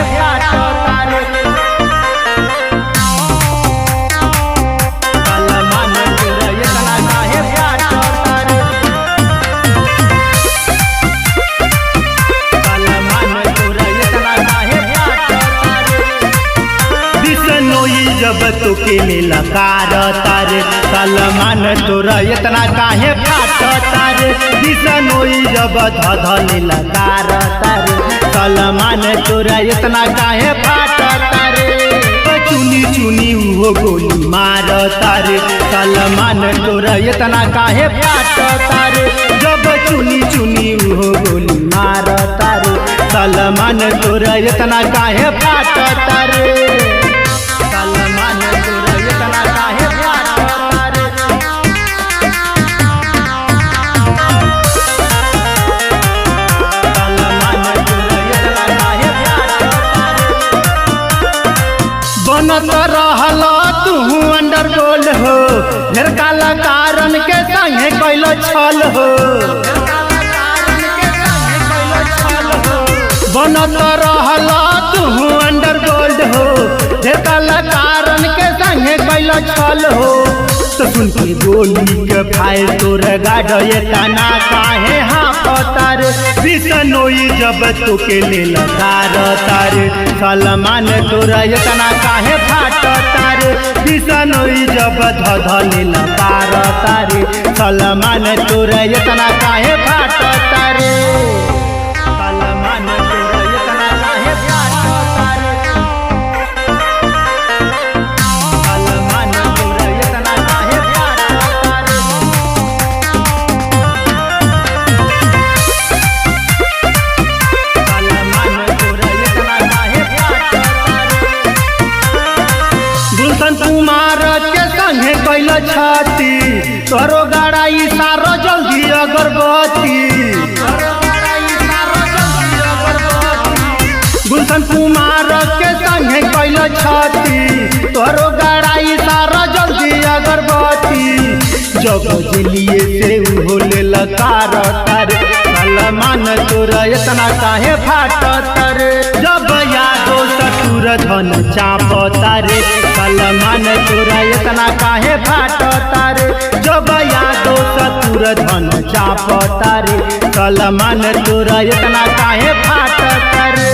काहे फाटता रे सलमान तोरा इतना काहे फाटता रे सलमान तोरा इतना काहे फाटता रे बिसनोई जब तोके लकारता रे सलमान तोरा इतना काहे फाटता रे बिसनोई जब धधले लकारता रे सलमान तोरा इतना काहे फाटता रे चुनी चुनी वो गोली मारता रे सलमान तोरा इतना काहे फाटता रे जब चुनी चुनी वो गोली मारता रे सलमान तोरा इतना काहे फाटता रे सलमान तोरा इतना काहे फाटता रे सलमान तोरा इतना काहे फाटता रे बनत रहल तू अंडरगोल्ड हो ढेर काला कारण के संगे कैल छल हो बनत रहल तू अंडरगोल्ड हो ढेर काला कारण के संगे कैल छल हो तो सुन के गोली के भाई तोर गाड़ इतना काहे हाँपता रे बिसनोई जब तोके लकारता रे सलमान तोरा इतना काहे फाटता रे बिसनोई जब धधले लकारता रे सलमान तोरा इतना काहे फाटता रे सलमान तोरा इतना काहे फाटता रे सलमान तोरा इतना काहे फाटता रे सलमान तोरा इतना काहे फाटता रे गुलशन कुमार के संगे कैल छाती तोरो गड़ाई सारो जल्दी अगरबत्ती गुलशन कुमार के संगे कैल छाती तोरो गड़ाई सारा जल्दी अगरबत्ती जब दिलिए से उहोले लकारता रे सलमान तोरा इतना काहे फाटता रे जब यादो ससुर धन चापता रे सलमान तोरा इतना काहे फाटता रे जब यादो ससुर धन चापता रे सलमान तोरा इतना काहे फाटता रे।